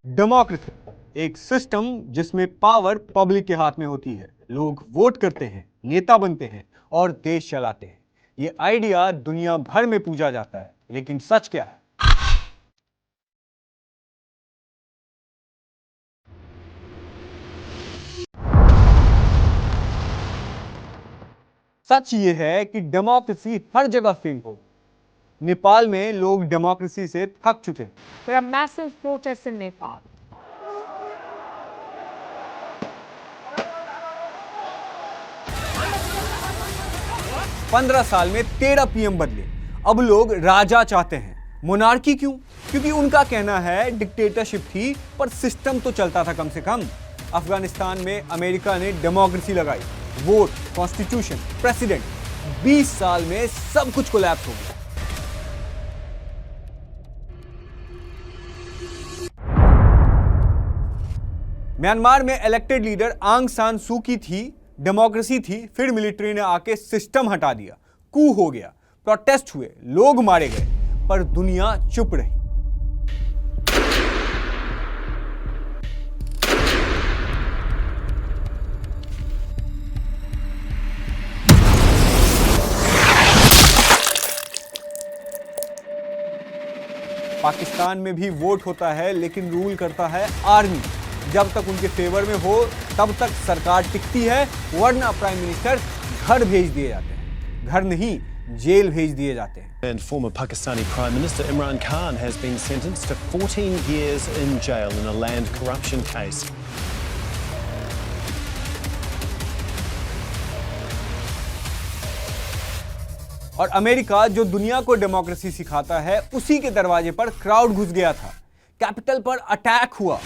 Democracy एक system जिसमें power public के हाथ में होती है। लोग वोट करते हैं, नेता बनते हैं और देश चलाते हैं। ये आइडिया दुनिया भर में पूजा जाता है, लेकिन सच क्या है? सच ये है कि डेमोक्रेसी हर जगह फेल हो। नेपाल में लोग डेमोक्रेसी से थक चुके हैं। There are massive protests in Nepal. पंद्रह साल में 13 पीएम बदले। अब लोग राजा चाहते हैं। मोनार्की क्यों? क्योंकि उनका कहना है डिक्टेटरशिप थी पर सिस्टम तो चलता था कम से कम। अफगानिस्तान में अमेरिका ने डेमोक्रेसी लगाई, वोट, कॉन्स्टिट्यूशन, प्रेसिडेंट। 20 साल में सब कुछ कोलैप्स हो गया। म्यांमार में इलेक्टेड लीडर आंग सान सू की थी, डेमोक्रेसी थी, फिर मिलिट्री ने आके सिस्टम हटा दिया, कू हो गया, प्रोटेस्ट हुए, लोग मारे गए, पर दुनिया चुप रही। पाकिस्तान में भी वोट होता है, लेकिन रूल करता है आर्मी। जब तक उनके फेवर में हो तब तक सरकार टिकती है, वरना प्राइम मिनिस्टर घर भेज दिए जाते हैं। घर नहीं, जेल भेज दिए जाते हैं। And former Pakistani Prime Minister Imran Khan has been sentenced to 14 years in jail in a land corruption case. और अमेरिका जो दुनिया को डेमोक्रेसी सिखाता है, उसी के दरवाजे पर क्राउड घुस गया था। कैपिटल पर अटैक हुआ,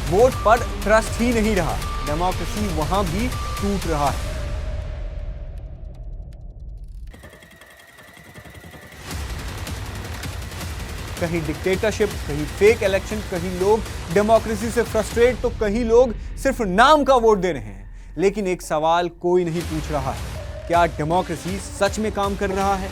वोट पर ट्रस्ट ही नहीं रहा, डेमोक्रेसी वहां भी टूट रहा है। कहीं डिक्टेटरशिप, कहीं फेक इलेक्शन, कहीं लोग डेमोक्रेसी से फ्रस्ट्रेट, तो कहीं लोग सिर्फ नाम का वोट दे रहे हैं। लेकिन एक सवाल कोई नहीं पूछ रहा है, क्या डेमोक्रेसी सच में काम कर रहा है,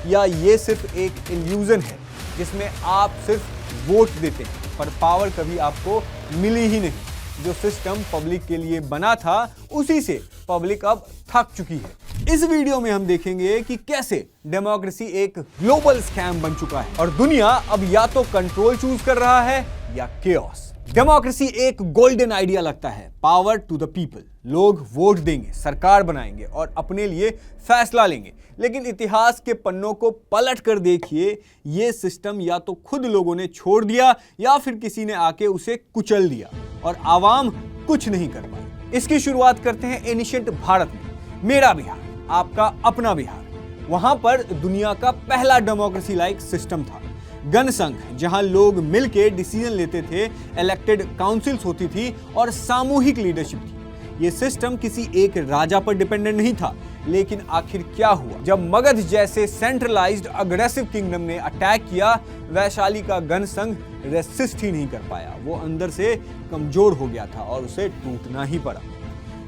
या ये सिर्फ एक इल्यूजन है जिसमें आप सिर्फ वोट देते हैं पर पावर कभी आपको मिली ही नहीं। जो सिस्टम पब्लिक के लिए बना था, उसी से पब्लिक अब थक चुकी है। इस वीडियो में हम देखेंगे कि कैसे डेमोक्रेसी एक ग्लोबल स्कैम बन चुका है और दुनिया अब या तो कंट्रोल चूज कर रहा है या केओस। डेमोक्रेसी एक गोल्डन आइडिया लगता है, पावर टू द पीपल। लोग वोट देंगे, सरकार बनाएंगे और अपने लिए फैसला लेंगे। लेकिन इतिहास के पन्नों को पलट कर देखिए, ये सिस्टम या तो खुद लोगों ने छोड़ दिया या फिर किसी ने आके उसे कुचल दिया और आवाम कुछ नहीं कर पाई। इसकी शुरुआत करते हैं एनिशिएंट भारत में। मेरा बिहार, आपका अपना बिहार। वहां पर दुनिया का पहला डेमोक्रेसी लाइक सिस्टम था। गणसंघ, जहां लोग मिलके डिसीजन लेते थे, इलेक्टेड काउंसिल्स होती थी और सामूहिक लीडरशिप थी। यह सिस्टम किसी एक राजा पर डिपेंडेंट नहीं था। लेकिन आखिर क्या हुआ जब मगध जैसे सेंट्रलाइज्ड अग्रेसिव किंगडम ने अटैक किया? वैशाली का गणसंघ रेसिस्ट ही नहीं कर पाया, वो अंदर से कमजोर हो गया था और उसे टूटना ही पड़ा।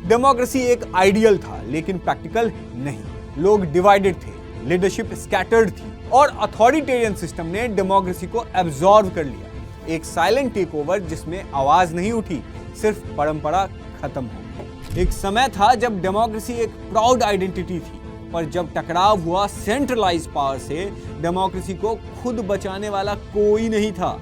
डेमोक्रेसी एक आइडियल था, लेकिन प्रैक्टिकल नहीं। लोग डिवाइडेड थे, लीडरशिप स्कैटर्ड थी और अथॉरिटेरियन सिस्टम ने डेमोक्रेसी को एब्जॉर्ब कर लिया। एक साइलेंट टेक ओवर जिसमें आवाज नहीं उठी, सिर्फ परंपरा खत्म हो गई। एक समय था जब डेमोक्रेसी एक प्राउड आइडेंटिटी थी, पर जब टकराव हुआ सेंट्रलाइज पावर से, डेमोक्रेसी को खुद बचाने वाला कोई नहीं था।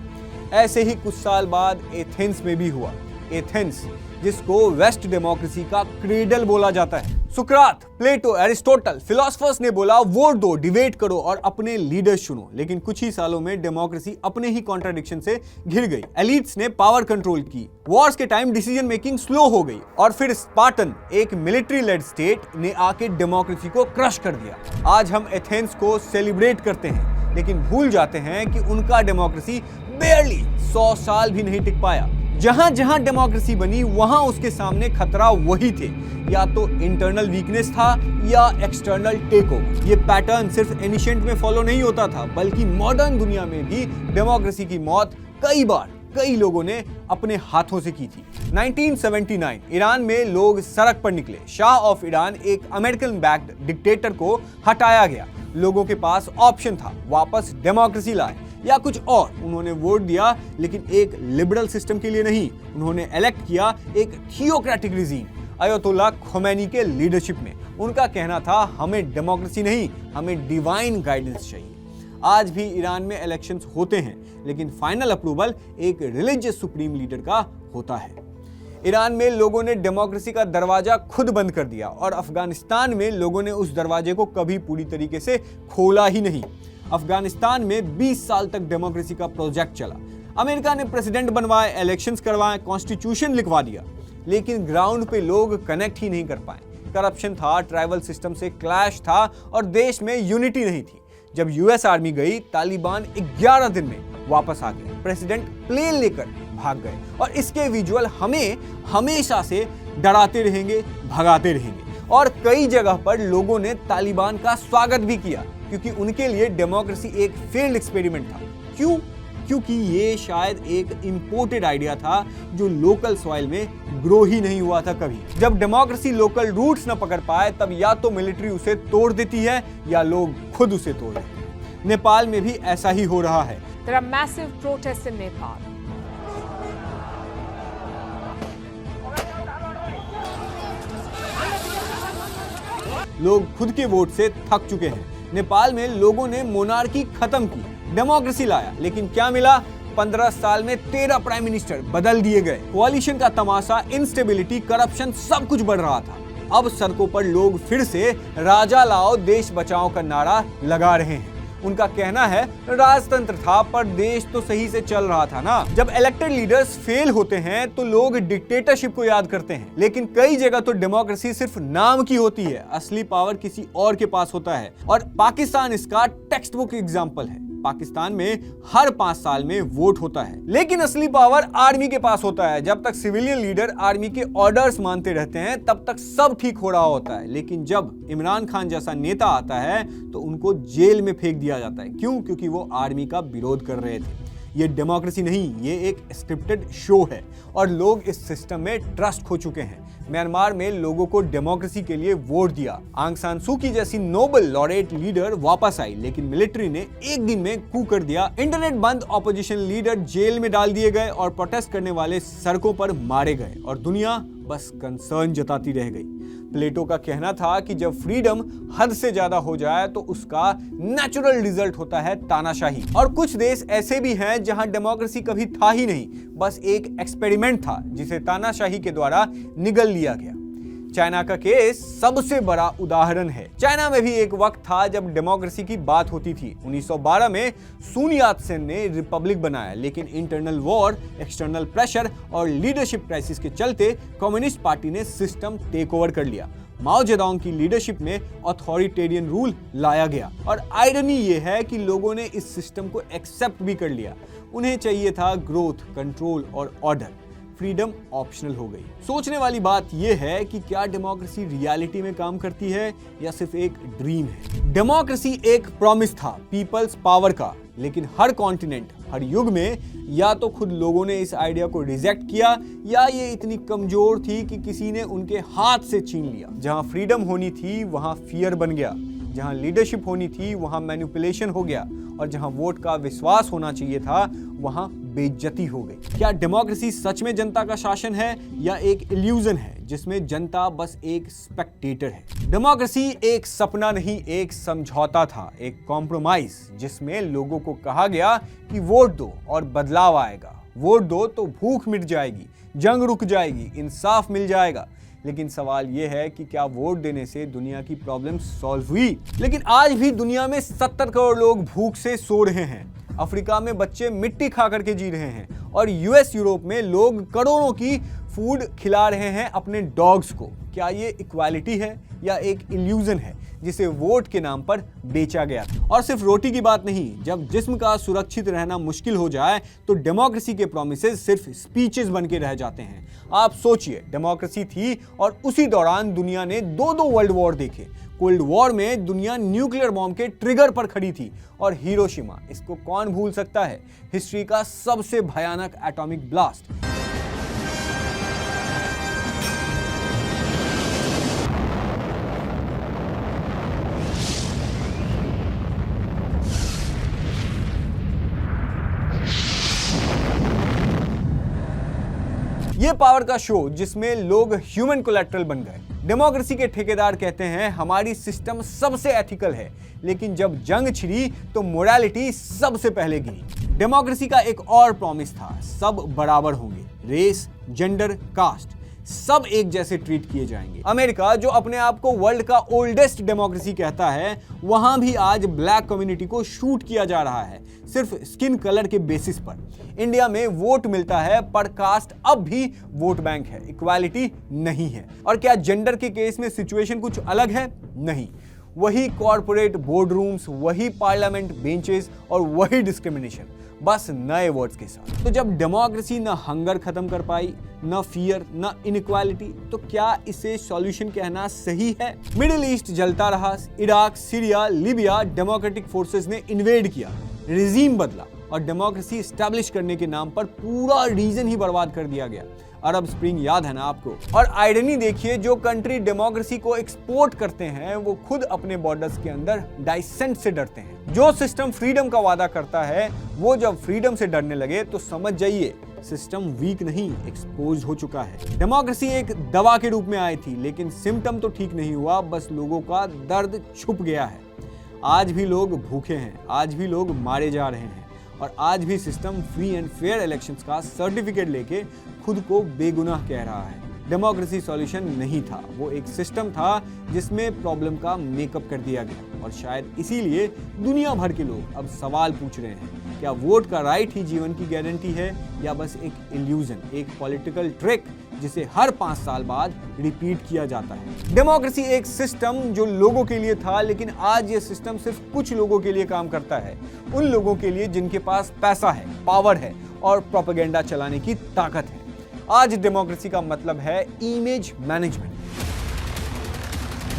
ऐसे ही कुछ साल बाद एथेंस में भी हुआ। एथेंस, जिसको वेस्ट डेमोक्रेसी का क्रेडल बोला जाता है। सुकरात, प्लेटो, एरिस्टोटल, फिलोसफर्स ने बोला वोट दो, डिबेट करो और अपने लीडर चुनो। लेकिन कुछ ही सालों में डेमोक्रेसी अपने ही कॉन्ट्राडिक्शन से घिर गई। एलिट्स ने पावर कंट्रोल की, वॉर्स के टाइम डिसीजन मेकिंग स्लो हो गई और फिर स्पार्टन, एक मिलिट्री लेड स्टेट, ने आके डेमोक्रेसी को क्रश कर दिया। आज हम एथेंस को सेलिब्रेट करते हैं, लेकिन भूल जाते हैं कि उनका डेमोक्रेसी बेयरली 100 साल भी नहीं टिक पाया। जहां जहां डेमोक्रेसी बनी, वहां उसके सामने खतरा वही थे, या तो इंटरनल वीकनेस था या एक्सटर्नल टेकओवर। ये पैटर्न सिर्फ एनिशिएंट में फॉलो नहीं होता था, बल्कि मॉडर्न दुनिया में भी डेमोक्रेसी की मौत कई बार कई लोगों ने अपने हाथों से की थी। 1979 ईरान में लोग सड़क पर निकले। शाह ऑफ ईरान, एक अमेरिकन बैक्ड डिक्टेटर को हटाया गया। लोगों के पास ऑप्शन था, वापस डेमोक्रेसी लाए। या कुछ और। उन्होंने वोट दिया लेकिन एक लिबरल सिस्टम के लिए नहीं, उन्होंने इलेक्ट किया एक थियोक्रेटिक रिजीम अयतुल्ला खोमेनी के लीडरशिप में। उनका कहना था हमें डेमोक्रेसी नहीं, हमें डिवाइन गाइडेंस चाहिए। आज भी ईरान में इलेक्शंस होते हैं लेकिन फाइनल अप्रूवल एक रिलीजियस सुप्रीम लीडर का होता है। ईरान में लोगों ने डेमोक्रेसी का दरवाजा खुद बंद कर दिया और अफगानिस्तान में लोगों ने उस दरवाजे को कभी पूरी तरीके से खोला ही नहीं। अफगानिस्तान में 20 साल तक डेमोक्रेसी का प्रोजेक्ट चला। अमेरिका ने प्रेसिडेंट बनवाए, इलेक्शंस करवाए, कॉन्स्टिट्यूशन लिखवा दिया, लेकिन ग्राउंड पे लोग कनेक्ट ही नहीं कर पाए। करप्शन था, ट्राइबल सिस्टम से क्लैश था और देश में यूनिटी नहीं थी। जब यूएस आर्मी गई, तालिबान 11 दिन में वापस आ गए, प्रेसिडेंट प्लेन लेकर भाग गए और इसके विजुअल हमें हमेशा से डराते रहेंगे, भगाते रहेंगे। और कई जगह पर लोगों ने तालिबान का स्वागत भी किया क्योंकि उनके लिए डेमोक्रेसी एक फेल्ड एक्सपेरिमेंट था। क्यों? क्योंकि ये शायद एक इंपोर्टेड आइडिया था जो लोकल सॉइल में ग्रो ही नहीं हुआ था कभी। जब डेमोक्रेसी लोकल रूट्स न पकड़ पाए तब या तो मिलिट्री उसे तोड़ देती है या लोग खुद उसे तोड़ देते हैं। नेपाल में भी ऐसा ही हो रहा है। There are massive protests in Nepal. लोग खुद के वोट से थक चुके हैं। नेपाल में लोगों ने मोनार्की खत्म की, डेमोक्रेसी लाया, लेकिन क्या मिला? 15 साल में 13 प्राइम मिनिस्टर बदल दिए गए। कोalition का तमाशा, इंस्टेबिलिटी, करप्शन सब कुछ बढ़ रहा था। अब सड़कों पर लोग फिर से राजा लाओ देश बचाओ का नारा लगा रहे हैं। उनका कहना है राजतंत्र था पर देश तो सही से चल रहा था ना। जब इलेक्टेड लीडर्स फेल होते हैं तो लोग डिक्टेटरशिप को याद करते हैं, लेकिन कई जगह तो डेमोक्रेसी सिर्फ नाम की होती है, असली पावर किसी और के पास होता है। और पाकिस्तान इसका टेक्स्ट बुक एग्जाम्पल है। पाकिस्तान में हर 5 साल में वोट होता है, लेकिन असली पावर आर्मी के पास होता है। जब तक सिविलियन लीडर आर्मी के ऑर्डर्स मानते रहते हैं तब तक सब ठीक हो रहा होता है, लेकिन जब इमरान खान जैसा नेता आता है तो उनको जेल में फेंक दिया जाता है। क्यों? क्योंकि वो आर्मी का विरोध कर रहे थे। ये डेमोक्रेसी नहीं, ये एक स्क्रिप्टेड शो है और लोग इस सिस्टम में ट्रस्ट खो चुके हैं। म्यांमार में लोगों को डेमोक्रेसी के लिए वोट दिया। आंग सान सू की जैसी नोबल लॉरेट लीडर वापस आई, लेकिन मिलिट्री ने एक दिन में कू कर दिया। इंटरनेट बंद, ऑपोजिशन लीडर जेल में डाल दिए गए और प्रोटेस्ट करने वाले सड़कों पर मारे गए और दुनिया बस कंसर्न जताती रह गई। प्लेटो का कहना था कि जब फ्रीडम हद से ज्यादा हो जाए तो उसका नेचुरल रिजल्ट होता है तानाशाही। और कुछ देश ऐसे भी हैं जहां डेमोक्रेसी कभी था ही नहीं, बस एक एक्सपेरिमेंट था जिसे तानाशाही के द्वारा निगल लिया गया। चाइना का केस सबसे बड़ा उदाहरण है। चाइना में भी एक वक्त था जब डेमोक्रेसी की बात होती थी। 1912 में सुन यात सेन ने रिपब्लिक बनाया, लेकिन इंटरनल वॉर, एक्सटर्नल प्रेशर और लीडरशिप क्राइसिस के चलते कम्युनिस्ट पार्टी ने सिस्टम टेक ओवर कर लिया। माओ जेडोंग की लीडरशिप में अथॉरिटेरियन रूल लाया गया और आयरनी ये है कि लोगों ने इस सिस्टम को एक्सेप्ट भी कर लिया। उन्हें चाहिए था ग्रोथ, कंट्रोल और ऑर्डर। फ्रीडम ऑप्शनल हो गई। सोचने वाली बात यह है कि क्या डेमोक्रेसी रियलिटी में काम करती है या सिर्फ एक ड्रीम है? डेमोक्रेसी एक प्रॉमिस था पीपल्स पावर का, लेकिन हर कॉन्टिनेंट, हर युग में या तो खुद लोगों ने इस आइडिया को रिजेक्ट किया या ये इतनी कमजोर थी कि किसी ने उनके हाथ से छीन लिया। जहां फ्रीडम होनी थी वहां फियर बन गया, जहां लीडरशिप होनी थी वहां मैनिपुलेशन हो गया और जहां वोट का विश्वास होना चाहिए था वहां बेइज्जती हो गई। क्या डेमोक्रेसी सच में जनता का शासन है या एक इल्यूजन है जिसमें जनता बस एक स्पेक्टेटर है? डेमोक्रेसी एक सपना नहीं, एक समझौता था, एक कॉम्प्रोमाइज जिसमें लोगों को कहा गया कि वोट दो और बदलाव आएगा, वोट दो तो भूख मिट जाएगी, जंग रुक जाएगी, इंसाफ मिल जाएगा। लेकिन सवाल यह है कि क्या वोट देने से दुनिया की प्रॉब्लम सॉल्व हुई? लेकिन आज भी दुनिया में 70 करोड़ लोग भूख से सो रहे हैं। अफ्रीका में बच्चे मिट्टी खा करके जी रहे हैं और यूएस, यूरोप में लोग करोड़ों की फूड खिला रहे हैं अपने डॉग्स को। क्या ये इक्वालिटी है या एक इल्यूजन है जिसे वोट के नाम पर बेचा गया? और सिर्फ रोटी की बात नहीं, जब जिस्म का सुरक्षित रहना मुश्किल हो जाए तो डेमोक्रेसी के प्रॉमिसेस सिर्फ स्पीचेस बन के रह जाते हैं। आप सोचिए, डेमोक्रेसी थी और उसी दौरान दुनिया ने 2 वर्ल्ड वॉर देखे। कोल्ड वॉर में दुनिया न्यूक्लियर बॉम्ब के ट्रिगर पर खड़ी थी और हिरोशिमा, इसको कौन भूल सकता है, हिस्ट्री का सबसे भयानक एटॉमिक ब्लास्ट। ये पावर का शो जिसमें लोग ह्यूमन कोलैटरल बन गए। डेमोक्रेसी के ठेकेदार कहते हैं हमारी सिस्टम सबसे एथिकल है, लेकिन जब जंग छिड़ी तो मोरालिटी सबसे पहले गिरी। डेमोक्रेसी का एक और प्रॉमिस था, सब बराबर होंगे, रेस, जेंडर, कास्ट सब एक जैसे ट्रीट किए जाएंगे। अमेरिका जो अपने आप को वर्ल्ड का ओल्डेस्ट डेमोक्रेसी कहता है, वहां भी आज ब्लैक कम्युनिटी को शूट किया जा रहा है, सिर्फ स्किन कलर के बेसिस पर। इंडिया में वोट मिलता है पर कास्ट अब भी वोट बैंक है, इक्वालिटी नहीं है। और क्या जेंडर के केस में सिचुएशन कुछ अलग है? नहीं, वही कॉर्पोरेट बोर्ड रूम्स, वही पार्लियामेंट बेंचेस और वही डिस्क्रिमिनेशन, बस नए वर्ड्स के साथ। तो जब डेमोक्रेसी न हंगर खत्म कर पाई, न फियर, न इनइक्वालिटी, तो क्या इसे सॉल्यूशन कहना सही है? मिडिल ईस्ट जलता रहा, Iraq, Syria, Libya, democratic forces ने इन्वेड किया, रिजीम बदला और डेमोक्रेसी एस्टैब्लिश करने के नाम पर पूरा रीजन ही बर्बाद कर दिया गया। अरब स्प्रिंग याद है ना आपको? और आयरनी देखिए, जो कंट्री डेमोक्रेसी को एक्सपोर्ट करते हैं वो खुद अपने बॉर्डर्स के अंदर डाइसेंट से डरते हैं। जो सिस्टम फ्रीडम का वादा करता है वो जब फ्रीडम से डरने लगे तो समझ जाइए सिस्टम वीक नहीं, एक्सपोज हो चुका है। डेमोक्रेसी एक दवा के रूप में आई थी, लेकिन सिम्टम तो ठीक नहीं हुआ, बस लोगों का दर्द छुप गया है। आज भी लोग भूखे हैं, आज भी लोग मारे जा रहे हैं और आज भी system free and fair elections का सर्टिफिकेट लेके खुद को बेगुनाह कह रहा है। डेमोक्रेसी सॉल्यूशन नहीं था, वो एक सिस्टम था जिसमें प्रॉब्लम का मेकअप कर दिया गया। और शायद इसीलिए दुनिया भर के लोग अब सवाल पूछ रहे हैं, क्या वोट का राइट ही जीवन की गारंटी है या बस एक इल्यूजन, एक पॉलिटिकल ट्रिक जिसे हर 5 साल बाद रिपीट किया जाता है? डेमोक्रेसी एक सिस्टम जो लोगों के लिए था, लेकिन आज ये सिस्टम सिर्फ कुछ लोगों के लिए काम करता है, उन लोगों के लिए जिनके पास पैसा है, पावर है और प्रोपेगेंडा चलाने की ताकत है। आज डेमोक्रेसी का मतलब है इमेज मैनेजमेंट।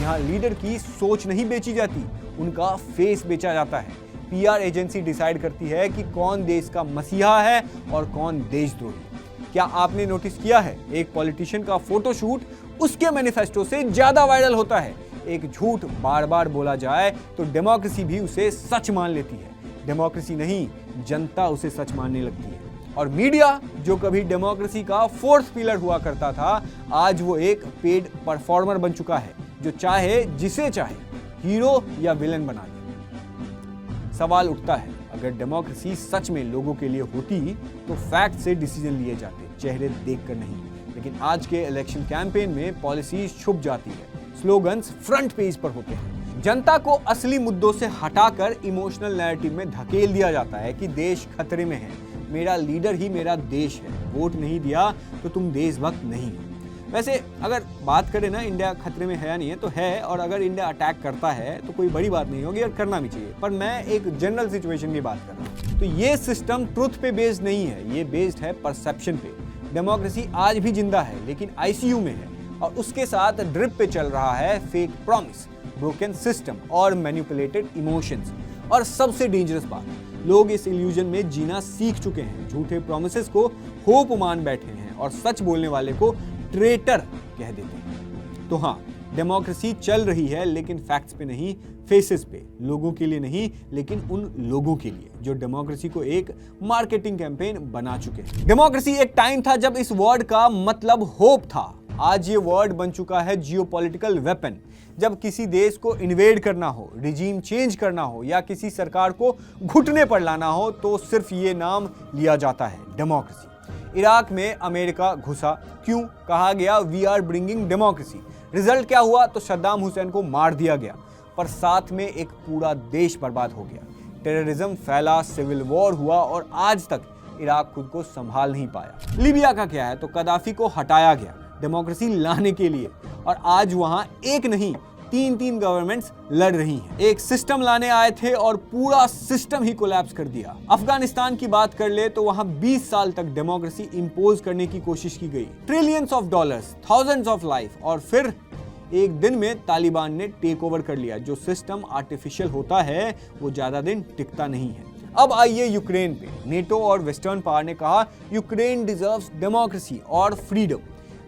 यहां लीडर की सोच नहीं बेची जाती, उनका फेस बेचा जाता है। पीआर एजेंसी डिसाइड करती है कि कौन देश का मसीहा है और कौन देशद्रोही। क्या आपने नोटिस किया है, एक पॉलिटिशियन का फोटोशूट उसके मैनिफेस्टो से ज्यादा वायरल होता है। एक झूठ बार बार बोला जाए तो डेमोक्रेसी भी उसे सच मान लेती है। डेमोक्रेसी नहीं, जनता उसे सच मानने लगती है। और मीडिया जो कभी डेमोक्रेसी का फोर्थ पिलर हुआ करता था, आज वो एक पेड परफॉर्मर बन चुका है, जो चाहे जिसे चाहे हीरो या विलेन बना दे। सवाल उठता है, अगर डेमोक्रेसी सच में लोगों के लिए होती तो फैक्ट से डिसीजन लिए जाते, चेहरे देखकर नहीं। लेकिन आज के इलेक्शन कैंपेन में पॉलिसीज छुप जाती है, स्लोगन्स फ्रंट पेज पर होते हैं। जनता को असली मुद्दों से हटाकर इमोशनल नैरेटिव में धकेल दिया जाता है कि देश खतरे में है, मेरा लीडर ही मेरा देश है, वोट नहीं दिया तो तुम देशभक्त नहीं हो। वैसे अगर बात करें ना, इंडिया खतरे में है या नहीं है, तो है। और अगर इंडिया अटैक करता है तो कोई बड़ी बात नहीं होगी और करना भी चाहिए। पर मैं एक जनरल सिचुएशन की बात कर रहा हूँ। तो ये सिस्टम ट्रुथ पे बेस्ड नहीं है, ये बेस्ड है परसेप्शन पे। डेमोक्रेसी आज भी जिंदा है, लेकिन आईसीयू में है और उसके साथ ड्रिप पे चल रहा है फेक प्रॉमिस, ब्रोकन सिस्टम और मैनिपुलेटेड इमोशंस। और सबसे डेंजरस बात, लोग इस इल्यूजन में जीना सीख चुके हैं, झूठे प्रॉमिसेस को होप मान बैठे हैं और सच बोलने वाले को ट्रेटर कह देते हैं। तो हाँ, डेमोक्रेसी चल रही है, लेकिन फैक्ट्स पे नहीं, फेसेस पे। लोगों के लिए नहीं, लेकिन उन लोगों के लिए जो डेमोक्रेसी को एक मार्केटिंग कैंपेन बना चुके हैं। डेमोक्रेसी एक टाइम था जब इस वर्ड का मतलब होप था। आज ये वर्ड बन चुका है जियोपॉलिटिकल वेपन। जब किसी देश को इन्वेड करना हो, रिजीम चेंज करना हो या किसी सरकार को घुटने पर लाना हो, तो सिर्फ ये नाम लिया जाता है, डेमोक्रेसी। इराक में अमेरिका घुसा, क्यों? कहा गया we are bringing democracy. Result क्या हुआ? तो सद्दाम हुसैन को मार दिया गया, पर साथ में एक पूरा देश बर्बाद हो गया। टेररिज्म फैला, सिविल वॉर हुआ और आज तक इराक खुद को संभाल नहीं पाया। लीबिया का क्या है? तो कदाफी को हटाया गया डेमोक्रेसी लाने के लिए, और आज वहां एक नहीं 3 गवर्नमेंट्स लड़ रही हैं। एक सिस्टम लाने आए थे और पूरा सिस्टम ही कोलैप्स कर दिया। अफगानिस्तान की बात कर ले तो वहां 20 साल तक डेमोक्रेसी इंपोज करने की कोशिश की गई, trillions of dollars, thousands of life, और फिर एक दिन में तालिबान ने टेक ओवर कर लिया। जो सिस्टम आर्टिफिशियल होता है वो ज्यादा दिन टिकता नहीं है। अब आइए यूक्रेन पे। नेटो और वेस्टर्न पावर ने कहा यूक्रेन डिजर्व्स डेमोक्रेसी और फ्रीडम,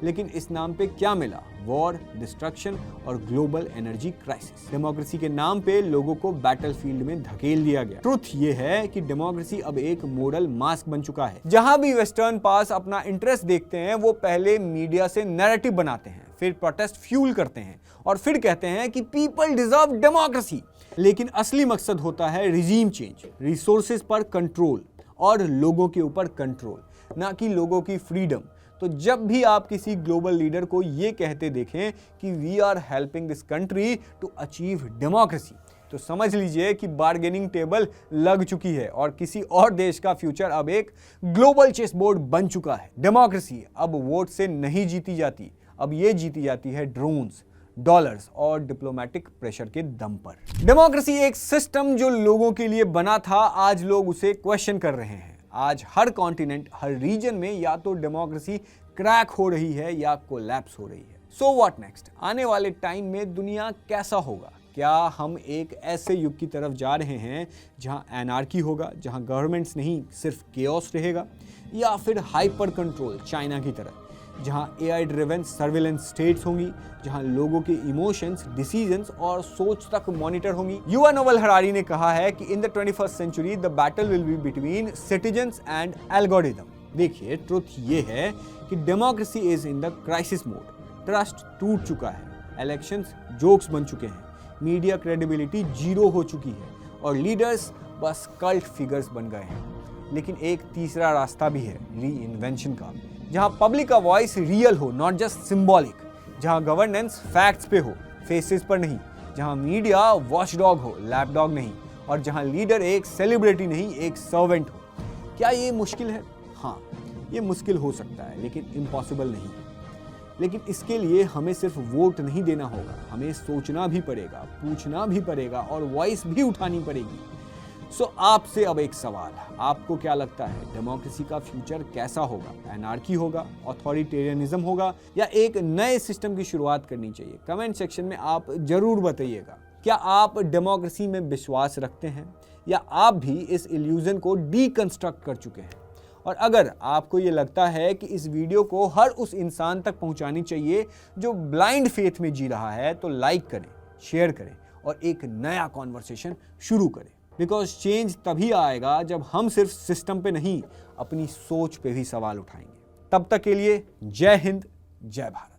लेकिन इस नाम पे क्या मिला? वॉर, डिस्ट्रक्शन और ग्लोबल एनर्जी क्राइसिस। डेमोक्रेसी के नाम पे लोगों को बैटलफील्ड में धकेल दिया गया। ट्रुथ ये है कि डेमोक्रेसी अब एक मोरल मास्क बन चुका है। जहां भी वेस्टर्न पास अपना इंटरेस्ट देखते हैं, वो पहले मीडिया से नैरेटिव बनाते हैं, फिर प्रोटेस्ट फ्यूल करते हैं और फिर कहते हैं कि पीपल डिजर्व डेमोक्रेसी। लेकिन असली मकसद होता है रिजीम चेंज, रिसोर्सेज पर कंट्रोल और लोगों के ऊपर कंट्रोल, ना कि लोगों की फ्रीडम। तो जब भी आप किसी ग्लोबल लीडर को ये कहते देखें कि we are helping this country to achieve democracy, तो समझ लीजिए कि बार्गेनिंग टेबल लग चुकी है और किसी और देश का फ्यूचर अब एक ग्लोबल चेस बोर्ड बन चुका है। डेमोक्रेसी अब वोट से नहीं जीती जाती, अब ये जीती जाती है ड्रोन्स, डॉलर्स और डिप्लोमेटिक प्रेशर के दम पर। डेमोक्रेसी एक सिस्टम जो लोगों के लिए बना था, आज लोग उसे क्वेश्चन कर रहे हैं। आज हर कॉन्टिनेंट, हर रीजन में या तो डेमोक्रेसी क्रैक हो रही है या कोलैप्स हो रही है। So what next? आने वाले टाइम में दुनिया कैसा होगा? क्या हम एक ऐसे युग की तरफ जा रहे हैं जहां एनार्की होगा, जहां गवर्नमेंट्स नहीं सिर्फ केओस रहेगा, या फिर हाइपर कंट्रोल चाइना की तरह, जहां AI ड्रिवन सर्विलेंस स्टेट्स होंगी, जहां लोगों के इमोशंस, डिसीजंस और सोच तक मॉनिटर होंगी? युवा नोवेल हरारी ने कहा है कि in the 21st century the battle will be between citizens and algorithm. देखिए, ट्रुथ ये है कि democracy is in the crisis mode. Trust टूट चुका है, इलेक्शंस जोक्स बन चुके हैं, मीडिया क्रेडिबिलिटी जीरो हो चुकी है और लीडर्स बस कल्ट फिगर्स बन गए हैं। लेकिन एक तीसरा रास्ता भी है, री इन्वेंशन का, जहां पब्लिक का वॉइस रियल हो, नॉट जस्ट सिंबॉलिक, जहां गवर्नेंस फैक्ट्स पे हो, फेसेस पर नहीं, जहां मीडिया वॉचडॉग हो, लैपडॉग नहीं, और जहां लीडर एक सेलिब्रिटी नहीं, एक सर्वेंट हो। क्या ये मुश्किल है? हाँ, ये मुश्किल हो सकता है, लेकिन इम्पॉसिबल नहीं है। लेकिन इसके लिए हमें सिर्फ वोट नहीं देना होगा, हमें सोचना भी पड़ेगा, पूछना भी पड़ेगा और वॉइस भी उठानी पड़ेगी। सो आपसे अब एक सवाल, आपको क्या लगता है डेमोक्रेसी का फ्यूचर कैसा होगा? एनार्की होगा, ऑथोरिटेरियनिज्म होगा, या एक नए सिस्टम की शुरुआत करनी चाहिए? कमेंट सेक्शन में आप जरूर बताइएगा। क्या आप डेमोक्रेसी में विश्वास रखते हैं, या आप भी इस इल्यूजन को डीकंस्ट्रक्ट कर चुके हैं? और अगर आपको ये लगता है कि इस वीडियो को हर उस इंसान तक पहुंचानी चाहिए जो ब्लाइंड फेथ में जी रहा है, तो लाइक करें, शेयर करें और एक नया कॉन्वर्सेशन शुरू करें। बिकॉज चेंज तभी आएगा जब हम सिर्फ सिस्टम पे नहीं, अपनी सोच पे भी सवाल उठाएंगे। तब तक के लिए जय हिंद, जय भारत।